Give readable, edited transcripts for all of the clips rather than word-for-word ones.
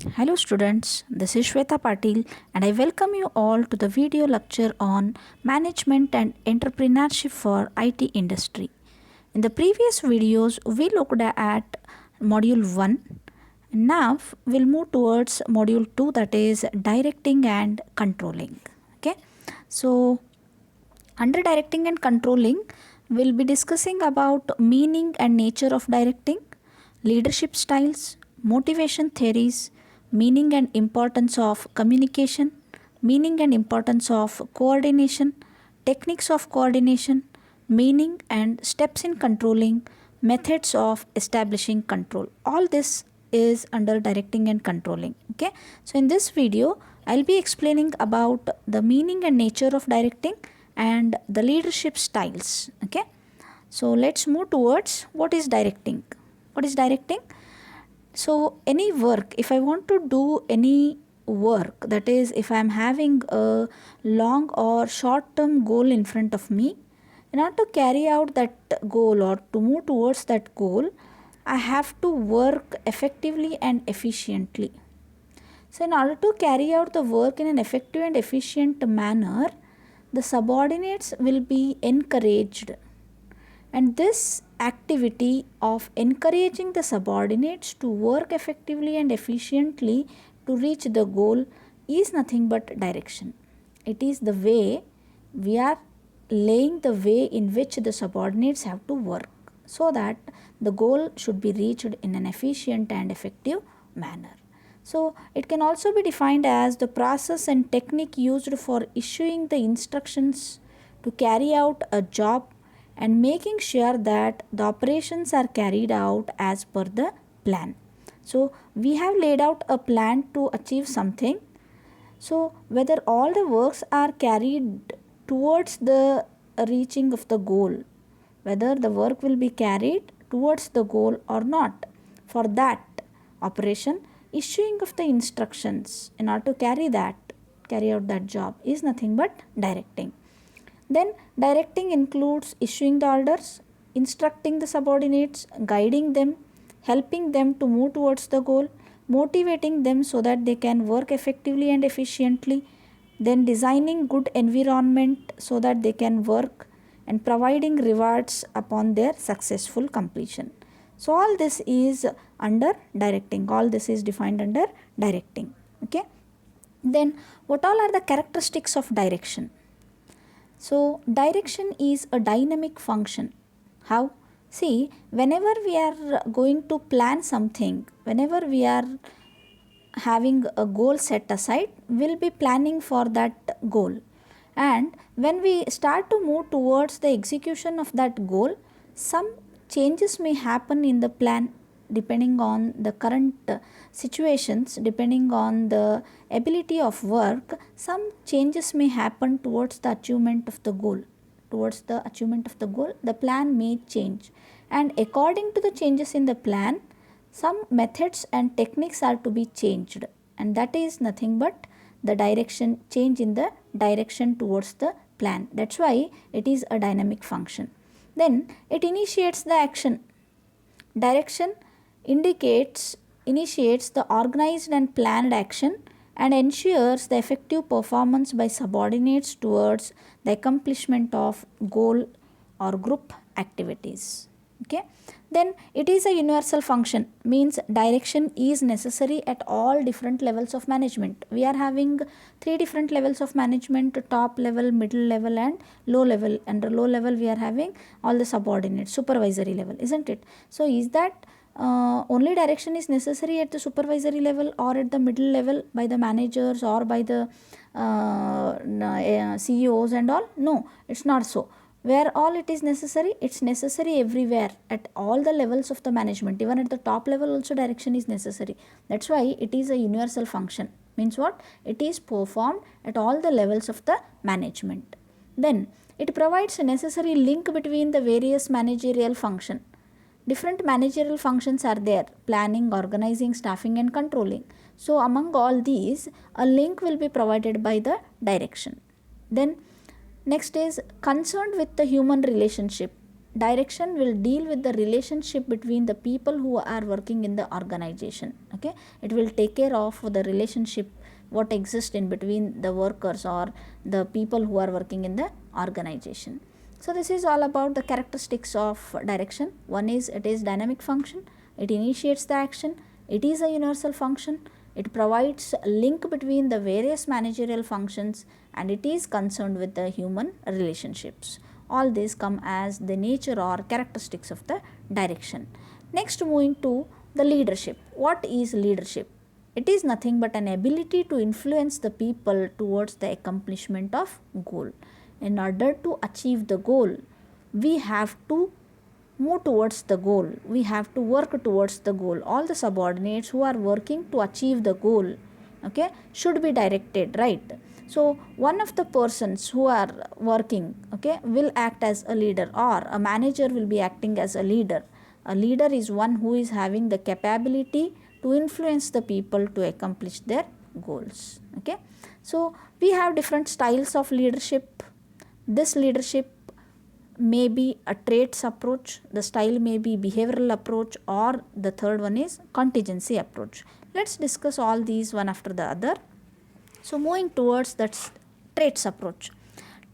Hello students, this is Shweta Patil and I welcome you all to the video lecture on management and entrepreneurship for IT industry. In the previous videos we looked at module 1. Now we'll move towards module 2, that is directing and controlling. Okay. So under directing and controlling we'll be discussing about meaning and nature of directing, leadership styles, motivation theories, meaning and importance of communication, meaning and importance of coordination, techniques of coordination, meaning and steps in controlling, methods of establishing control. All this is under directing and controlling. Okay, so in this video I'll be explaining about the meaning and nature of directing and the leadership styles. Okay, so let's move towards what is directing. What is directing? So any work, if I want to do any work, that is if I am having a long or short term goal in front of me, in order to carry out that goal or to move towards that goal, I have to work effectively and efficiently. So in order to carry out the work in an effective and efficient manner, the subordinates will be encouraged, and this activity of encouraging the subordinates to work effectively and efficiently to reach the goal is nothing but direction. It is the way we are laying the way in which the subordinates have to work so that the goal should be reached in an efficient and effective manner. So it can also be defined as the process and technique used for issuing the instructions to carry out a job and making sure that the operations are carried out as per the plan. So we have laid out a plan to achieve something. So whether all the works are carried towards the reaching of the goal, whether the work will be carried towards the goal or not, for that operation, issuing of the instructions in order to carry out that job is nothing but directing. Then directing includes issuing the orders, instructing the subordinates, guiding them, helping them to move towards the goal, motivating them so that they can work effectively and efficiently, then designing good environment so that they can work, and providing rewards upon their successful completion. So all this is under directing. All this is defined under directing. Okay. Then what all are the characteristics of direction? So direction is a dynamic function. How? See, whenever we are going to plan something, whenever we are having a goal set aside, we'll be planning for that goal. And when we start to move towards the execution of that goal, some changes may happen in the plan depending on the current situations, depending on the ability of work. Some changes may happen towards the achievement of the goal. Towards the achievement of the goal, the plan may change, and according to the changes in the plan, some methods and techniques are to be changed, and that is nothing but the direction, change in the direction towards the plan. That's why it is a dynamic function. Then it initiates the action. Direction initiates the organized and planned action and ensures the effective performance by subordinates towards the accomplishment of goal or group activities. Okay. Then it is a universal function, means direction is necessary at all different levels of management. We are having 3 different levels of management: top level, middle level and low level. Under low level we are having all the subordinates, supervisory level, isn't it? So is that only direction is necessary at the supervisory level or at the middle level by the managers or by the CEOs and all? No, it's not so. Where all it is necessary, it's necessary everywhere at all the levels of the management. Even at the top level also direction is necessary. That's why it is a universal function. Means what? It is performed at all the levels of the management. Then it provides a necessary link between the various managerial function. Different managerial functions are there: planning, organizing, staffing and controlling. So among all these, a link will be provided by the direction. Then next is concerned with the human relationship. direction will deal with the relationship between the people who are working in the organization. Okay, it will take care of the relationship what exists in between the workers or the people who are working in the organization. So this is all about the characteristics of direction. One is it is dynamic function, it initiates the action, it is a universal function, it provides a link between the various managerial functions, and it is concerned with the human relationships. All these come as the nature or characteristics of the direction. Next, moving to the leadership. What is leadership? It is nothing but an ability to influence the people towards the accomplishment of goal. In order to achieve the goal, we have to move towards the goal. We have to work towards the goal. All the subordinates who are working to achieve the goal, okay, should be directed, right? So one of the persons who are working, okay, will act as a leader, or a manager will be acting as a leader. A leader is one who is having the capability to influence the people to accomplish their goals. Okay, so we have different styles of leadership. This leadership may be a traits approach, the style may be behavioral approach, or the third one is contingency approach. Let's discuss all these one after the other. So moving towards that traits approach.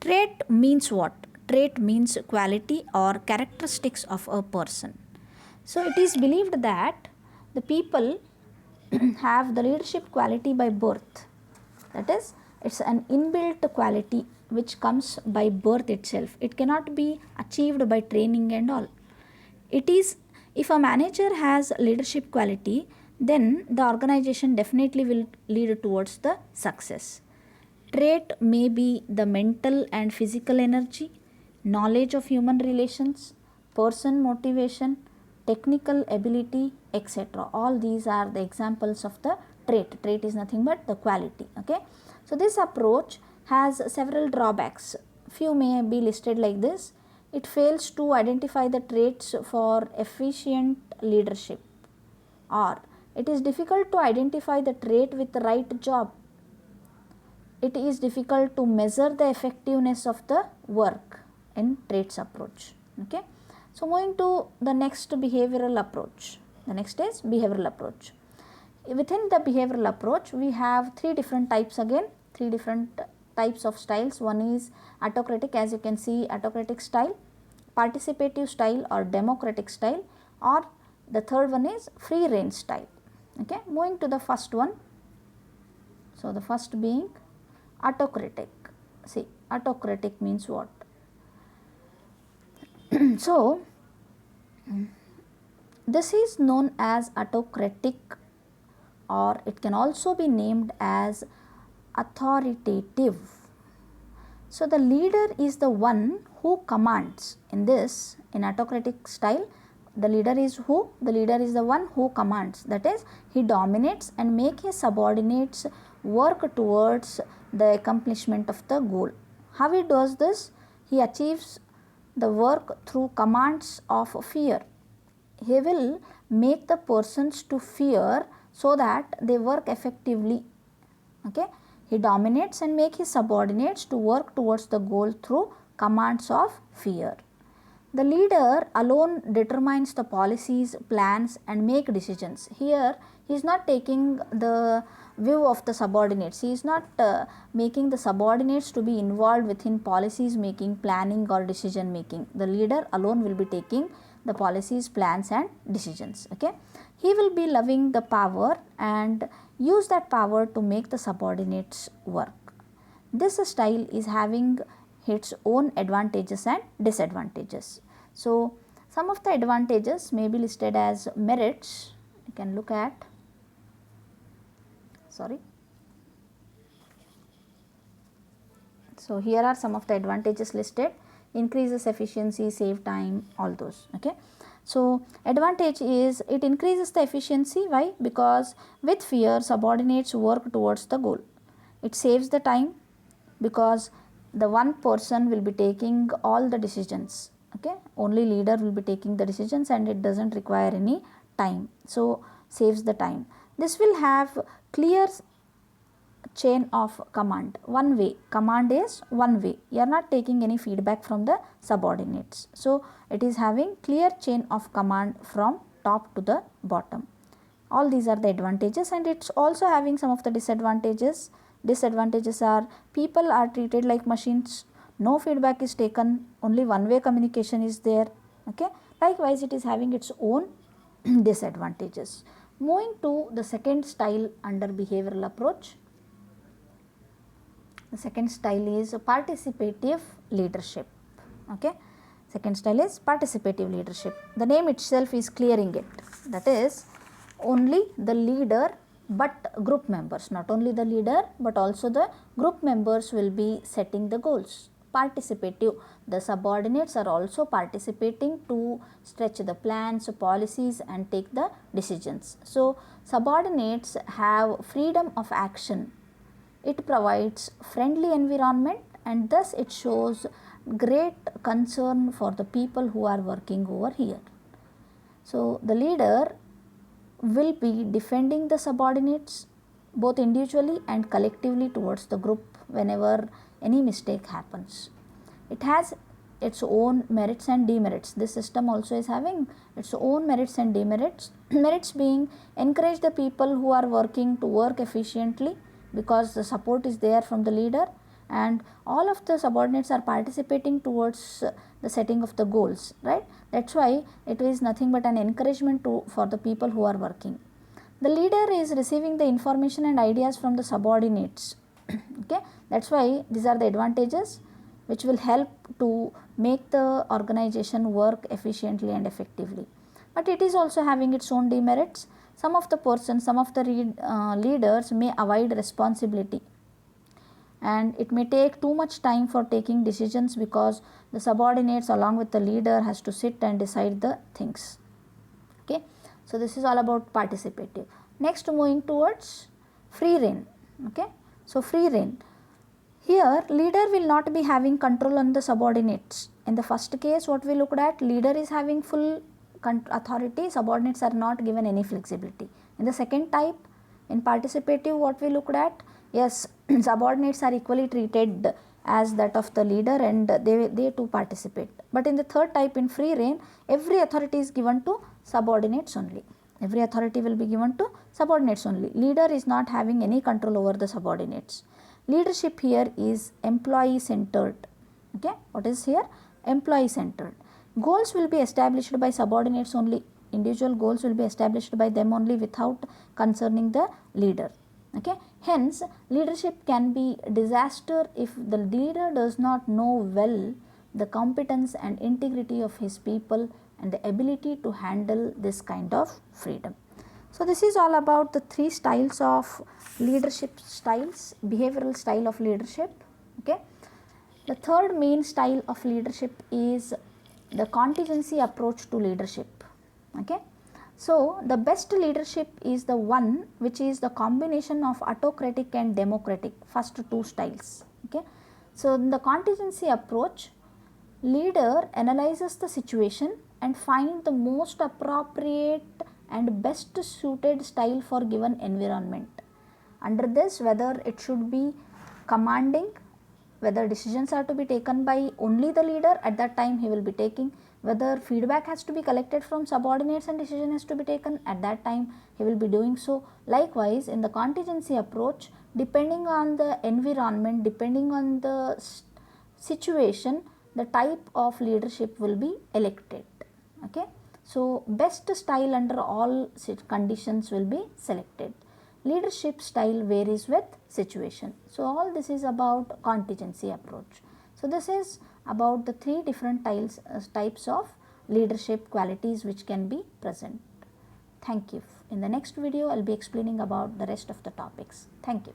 Trait means what? Trait means quality or characteristics of a person. So it is believed that the people have the leadership quality by birth. That is, it's an inbuilt quality which comes by birth itself. It cannot be achieved by training and all. It is, if a manager has leadership quality, then the organization definitely will lead towards the success. Trait may be the mental and physical energy, knowledge of human relations, person motivation, technical ability, etc. All these are the examples of the trait. Trait is nothing but the quality. Okay, so this approach has several drawbacks. Few may be listed like this. It fails to identify the traits for efficient leadership, or it is difficult to identify the trait with the right job. It is difficult to measure the effectiveness of the work in traits approach. Okay, so moving to the next behavioral approach. The next is behavioral approach. Within the behavioral approach, we have three different types again, three different types of styles. One is autocratic, as you can see, autocratic style, participative style or democratic style, or the third one is free range style. Okay, moving to the first one. So the first being autocratic. See, autocratic means what? So this is known as autocratic, or it can also be named as authoritative. So the leader is the one who commands. In this, in autocratic style, the leader is who? The leader is the one who commands. That is, he dominates and make his subordinates work towards the accomplishment of the goal. How he does this? He achieves the work through commands of fear. He will make the persons to fear so that they work effectively. Okay, he dominates and make his subordinates to work towards the goal through commands of fear. The leader alone determines the policies, plans, and make decisions. Here, he is not taking the view of the subordinates. He is not making the subordinates to be involved within policies making, planning, or decision making. The leader alone will be taking the policies, plans, and decisions. Okay, he will be loving the power and use that power to make the subordinates work. This style is having its own advantages and disadvantages. So some of the advantages may be listed as merits. You can look at, so here are some of the advantages listed. Increases efficiency, save time, all those. Okay, so advantage is it increases the efficiency. Why? Because with fear, subordinates work towards the goal. It saves the time because the one person will be taking all the decisions. Okay, only leader will be taking the decisions and it doesn't require any time, so saves the time. This will have clear chain of command, one way. Command is one way. You are not taking any feedback from the subordinates. So, it is having clear chain of command from top to the bottom. All these are the advantages, and it's also having some of the disadvantages. Disadvantages are people are treated like machines, no feedback is taken, only one way communication is there. Okay. Likewise, it is having its own disadvantages. Moving to the second style under behavioral approach. The second style is participative leadership. Okay. Second style is participative leadership. The name itself is clearing it. That is, only the leader but group members, not only the leader but also the group members will be setting the goals. Participative, the subordinates are also participating to stretch the plans, policies and take the decisions. So, subordinates have freedom of action. It provides friendly environment, and thus it shows great concern for the people who are working over here. So, the leader will be defending the subordinates both individually and collectively towards the group whenever any mistake happens. It has its own merits and demerits. This system also is having its own merits and demerits. Merits being, encourage the people who are working to work efficiently because the support is there from the leader, and all of the subordinates are participating towards the setting of the goals, right? That's why it is nothing but an encouragement for the people who are working. The leader is receiving the information and ideas from the subordinates. Okay, that's why these are the advantages which will help to make the organization work efficiently and effectively. But it is also having its own demerits. Some of the persons, some of the leaders may avoid responsibility, and it may take too much time for taking decisions because the subordinates along with the leader has to sit and decide the things. Okay, so this is all about participative. Next, moving towards free rein. Okay, so free rein, here leader will not be having control on the subordinates. In the first case, what we looked at, leader is having full authority, subordinates are not given any flexibility. In the second type, in participative, what we looked at, yes, subordinates are equally treated as that of the leader and they too participate. But in the third type, in free rein, every authority is given to subordinates only. Every authority will be given to subordinates only. Leader is not having any control over the subordinates. Leadership here is employee centered. Okay, what is here? Employee centered. Goals will be established by subordinates only. Individual goals will be established by them only without concerning the leader. Okay, hence leadership can be disaster if the leader does not know well the competence and integrity of his people and the ability to handle this kind of freedom. So this is all about the three styles of leadership styles, behavioral style of leadership. Okay, the third main style of leadership is the contingency approach to leadership. Okay, so the best leadership is the one which is the combination of autocratic and democratic, first two styles. Okay, so in the contingency approach, leader analyzes the situation and find the most appropriate and best suited style for given environment. Under this, whether it should be commanding, whether decisions are to be taken by only the leader, at that time he will be taking, whether feedback has to be collected from subordinates and decision has to be taken, at that time he will be doing so. Likewise, in the contingency approach, depending on the environment, depending on the situation, the type of leadership will be elected. Okay, so best style under all conditions will be selected. Leadership style varies with situation. So all this is about contingency approach. So this is about the three different types of leadership qualities which can be present. Thank you. In the next video, I'll be explaining about the rest of the topics. Thank you.